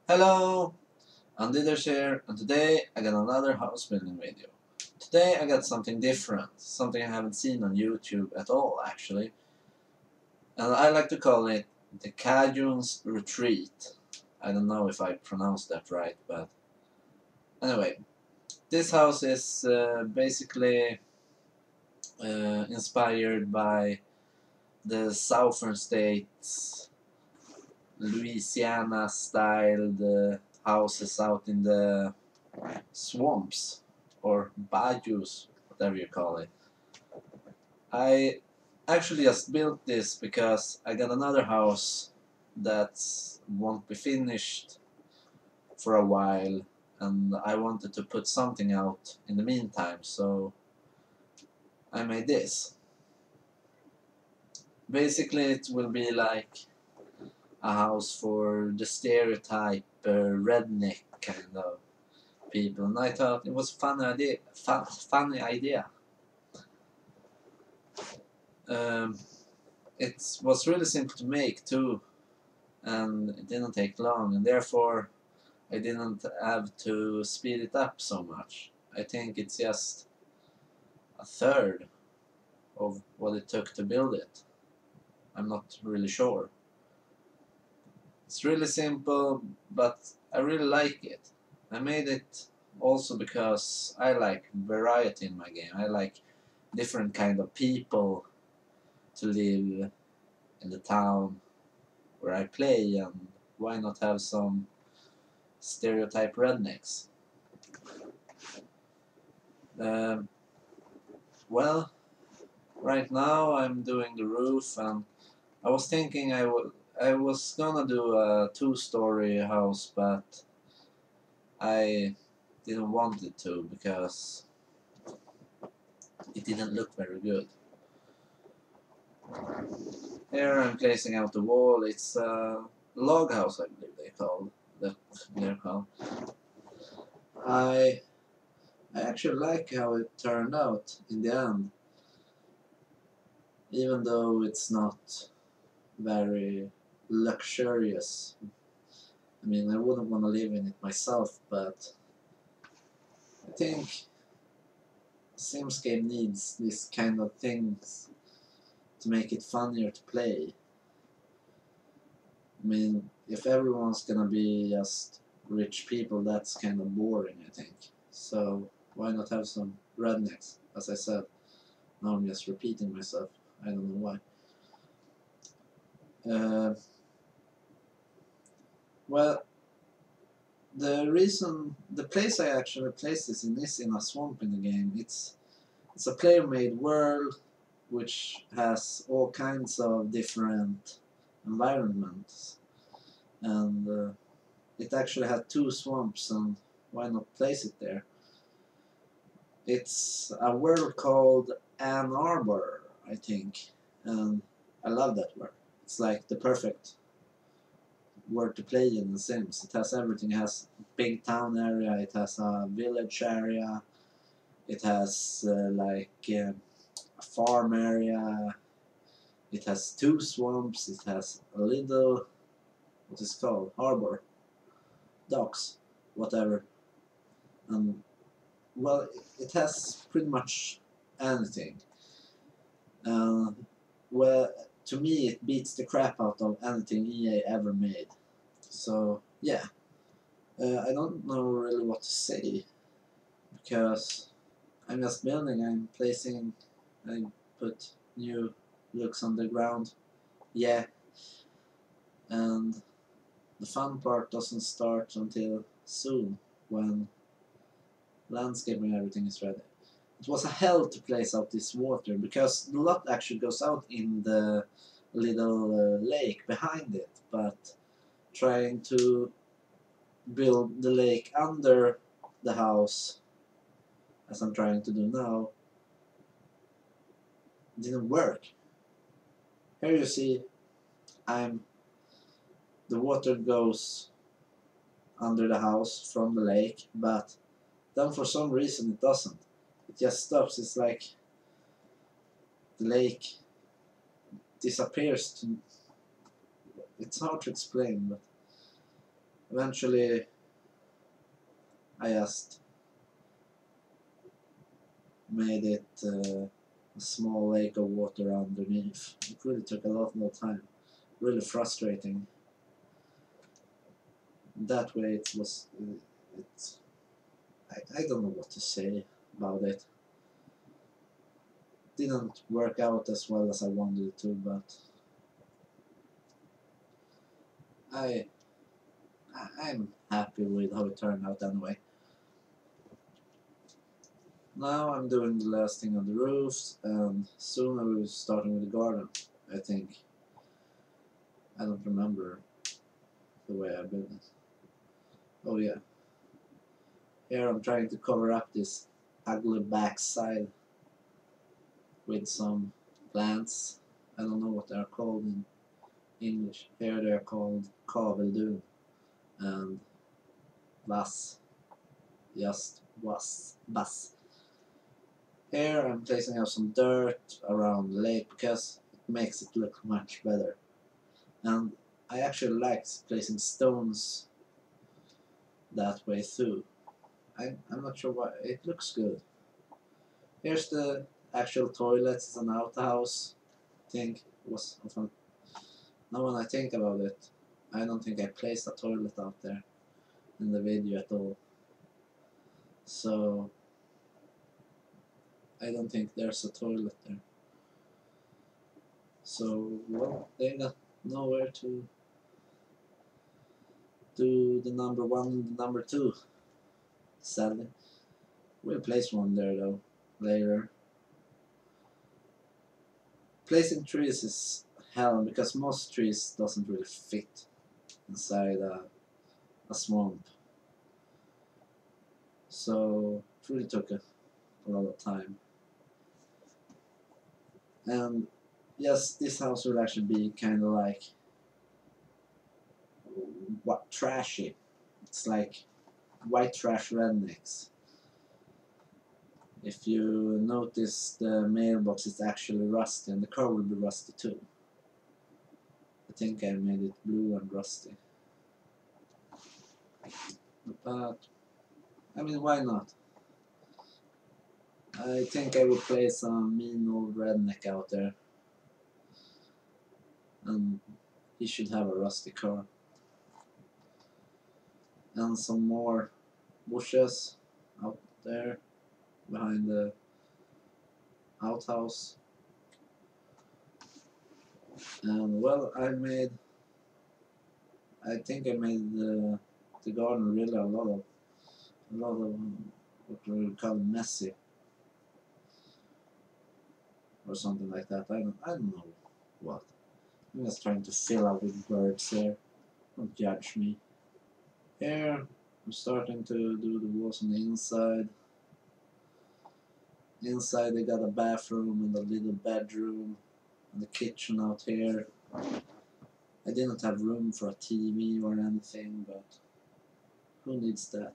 Hello, Andiders here, and today I got another house building video. Today I got something different, something I haven't seen on YouTube at all actually, and I like to call it the Cajun's Retreat. I don't know if I pronounced that right, but anyway, this house is basically inspired by the southern states, Louisiana-styled houses out in the swamps or bayous, whatever you call it. I actually just built this because I got another house that won't be finished for a while, and I wanted to put something out in the meantime, so I made this. Basically, it will be like a house for the stereotype redneck kind of people, and I thought it was a funny idea. Um, it was really simple to make too, and it didn't take long, and therefore I didn't have to speed it up so much. I think it's just a third of what it took to build it. I'm not really sure. It's really simple, but I really like it. I made it also because I like variety in my game. I like different kind of people to live in the town where I play, and why not have some stereotype rednecks? Um, well, right now I'm doing the roof, and I was thinking I was gonna do a two-story house, but I didn't want it to because it didn't look very good. Here I'm placing out the wall. It's a log house, I believe they're called. I I actually like how it turned out in the end, even though it's not very luxurious. I mean, I wouldn't want to live in it myself, but I think Sims game needs this kind of things to make it funnier to play. I mean, if everyone's gonna be just rich people, that's kind of boring, I think. So why not have some rednecks? As I said, now I'm just repeating myself. I don't know why. Well, the place I actually placed this in is in a swamp in the game. It's a player-made world which has all kinds of different environments, and it actually had two swamps, and why not place it there? It's a world called Ann Arbor, I think, and I love that word. It's like the perfect word to play in The Sims. It has everything. It has a big town area, it has a village area, it has a farm area, it has two swamps, it has a little, what is it called, harbor, docks, whatever. And well, it has pretty much anything. Well, to me, it beats the crap out of anything EA ever made. So yeah, I don't know really what to say because I'm just building. I'm placing. I put new looks on the ground. Yeah, and the fun part doesn't start until soon when landscaping and everything is ready. It was a hell to place out this water because the lot actually goes out in the little lake behind it, but trying to build the lake under the house, as I'm trying to do now, didn't work. Here you see the water goes under the house from the lake, but then for some reason it doesn't. It just stops. It's like the lake disappears. It's hard to explain, but Eventually I just made it a small lake of water underneath. It really took a lot more time. Really frustrating. That way it was, I don't know what to say about it. Didn't work out as well as I wanted it to, but I, I'm happy with how it turned out anyway. Now I'm doing the last thing on the roofs, and soon I will be starting with the garden, I think. I don't remember the way I built it. Oh yeah. Here I'm trying to cover up this ugly backside with some plants. I don't know what they are called in English. Here they are called kaveldun and vass. Just vass. Here I'm placing out some dirt around the lake because it makes it look much better. And I actually like placing stones that way too. I'm not sure why, it looks good. Here's the actual toilet, it's an outhouse. I think it was often. Now when I think about it, I don't think I placed a toilet out there in the video at all. So I don't think there's a toilet there. So well, they got nowhere to do the number one and the number two. Sadly, we'll place one there though later. Placing trees is hell because most trees doesn't really fit inside a swamp. So it really took a lot of time. And yes, this house will actually be kind of like what trashy. It's like white trash rednecks. If you notice, the mailbox is actually rusty, and the car will be rusty too. I think I made it blue and rusty. But I mean, why not? I think I will play some mean old redneck out there, and he should have a rusty car. And some more bushes out there behind the outhouse. And well, I think I made the garden really a lot of what we would call messy or something like that. I don't know what. I'm just trying to fill up with birds here. Don't judge me. Here I'm starting to do the walls on the inside. Inside they got a bathroom and a little bedroom and the kitchen out here. I didn't have room for a TV or anything, but who needs that?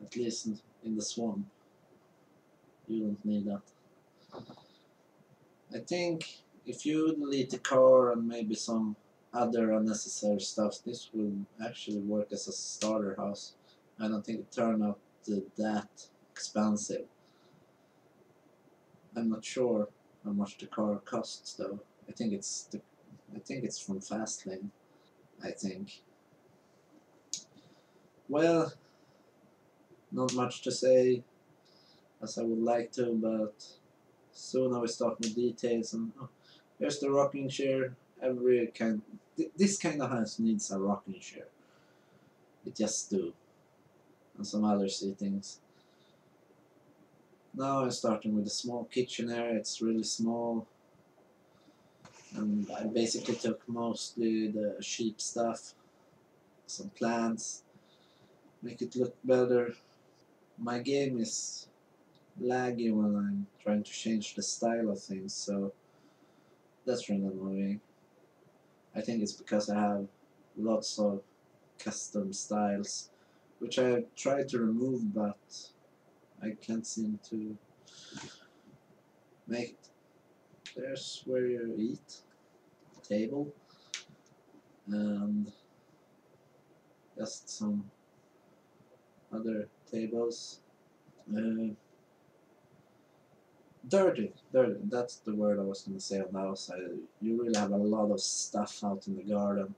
At least in the swamp, you don't need that. I think if you delete the car and maybe some other unnecessary stuff, this will actually work as a starter house. I don't think it turned out that expensive. I'm not sure how much the car costs though. I think it's from Fastlane. I think. Well, not much to say as I would like to, but soon I will start with details. And oh, here's the rocking chair. This kind of house needs a rocking chair. It just do, and some other seatings. Now I'm starting with a small kitchen area. It's really small, and I basically took mostly the cheap stuff, some plants, make it look better. My game is laggy when I'm trying to change the style of things, so that's really annoying. I think it's because I have lots of custom styles, which I tried to remove, but I can't seem to make it. There's where you eat, table, and just some other tables. Dirty, that's the word I was going to say on the outside. You really have a lot of stuff out in the garden,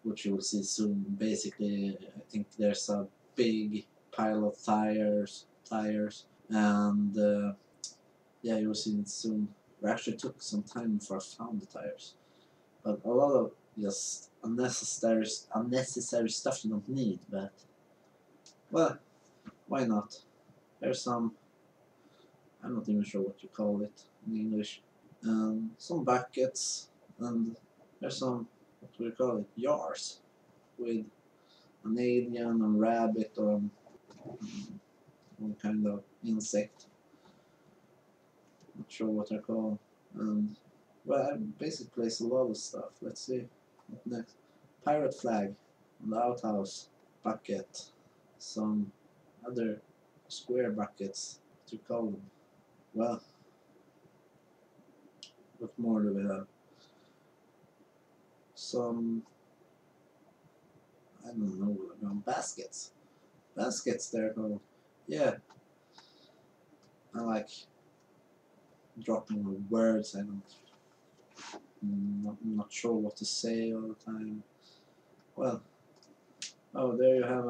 which you will see soon. Basically, I think there's a big pile of tires, and yeah, you will see it soon. It actually took some time before I found the tires, but a lot of just unnecessary stuff you don't need. But well, why not? There's some, I'm not even sure what you call it in English. Some buckets, and there's some, what do we call it, jars with an alien, a rabbit, or one kind of insect. Not sure what they're called. And well, I basically place a lot of stuff. Let's see what next. Pirate flag on the outhouse, bucket, some other square buckets. What do you call them? Well, what more do we have? Some, I don't know, baskets. Baskets there called. Yeah, I like dropping words. I'm not sure what to say all the time. Well, oh, there you have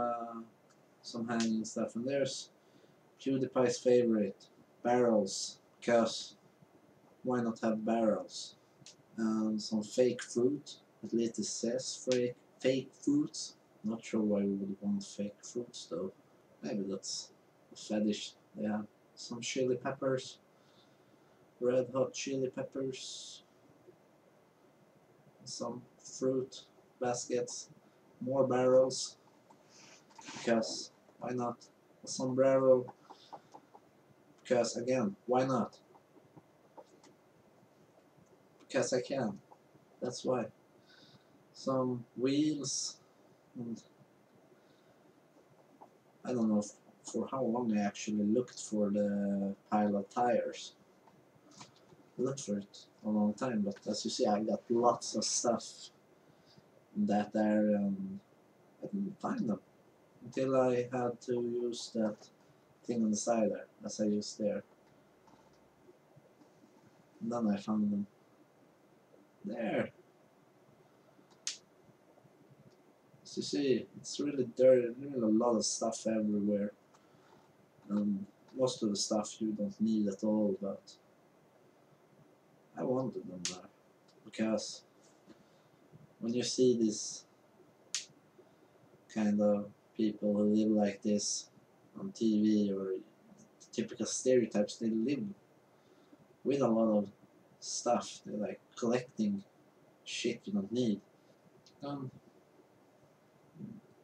some hanging stuff, and there's PewDiePie's favorite, barrels, because why not have barrels? And some fake fruit, at least it says fake fruits. Not sure why we would want fake fruits though. Maybe that's a fetish they have. Some chili peppers, red hot chili peppers, some fruit baskets, more barrels, because why not? A sombrero, because again, why not? Because I can, that's why. Some wheels, and I don't know for how long I actually looked for the pile of tires. I looked for it a long time, but as you see, I got lots of stuff in that area, and I didn't find them until I had to use that thing on the side there, as I used there. And then I found them. There. As you see, it's really dirty, really a lot of stuff everywhere. And most of the stuff you don't need at all, but I wanted them there. Because when you see this kind of people who live like this on TV, or typical stereotypes, they live with a lot of stuff. They're like collecting shit you don't need.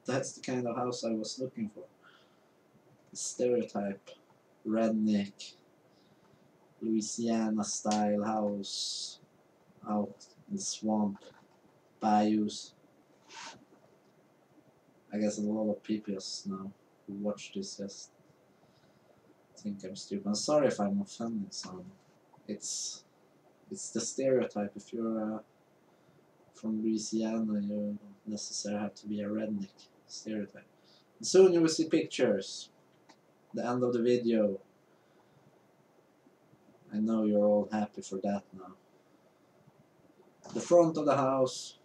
That's the kind of house I was looking for. Stereotype, redneck, Louisiana style house out in the swamp, bayous. I guess a lot of people now who watch this just think I'm stupid. I'm sorry if I'm offending some. It's the stereotype. If you're from Louisiana, you don't necessarily have to be a redneck. Stereotype. And soon you will see pictures. The end of the video. I know you're all happy for that now. The front of the house,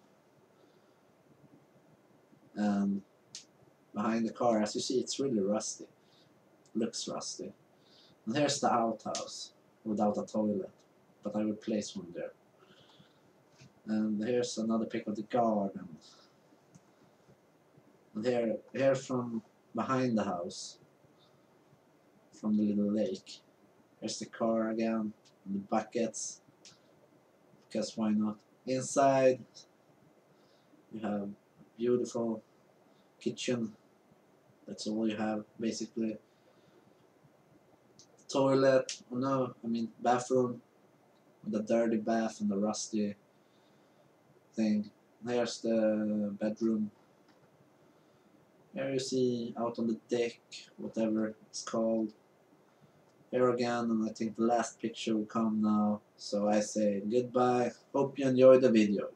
and behind the car, as you see, it's really rusty. Looks rusty. And here's the outhouse without a toilet, but I will place one there. And here's another pic of the garden. And here from behind the house, from the little lake, here's the car again, and the buckets, because why not? Inside you have a beautiful kitchen. That's all you have basically. Toilet, oh no, I mean bathroom, with the dirty bath and the rusty thing. There's the bedroom. Here you see out on the deck, whatever it's called. Here again, and I think the last picture will come now. So I say goodbye. Hope you enjoyed the video.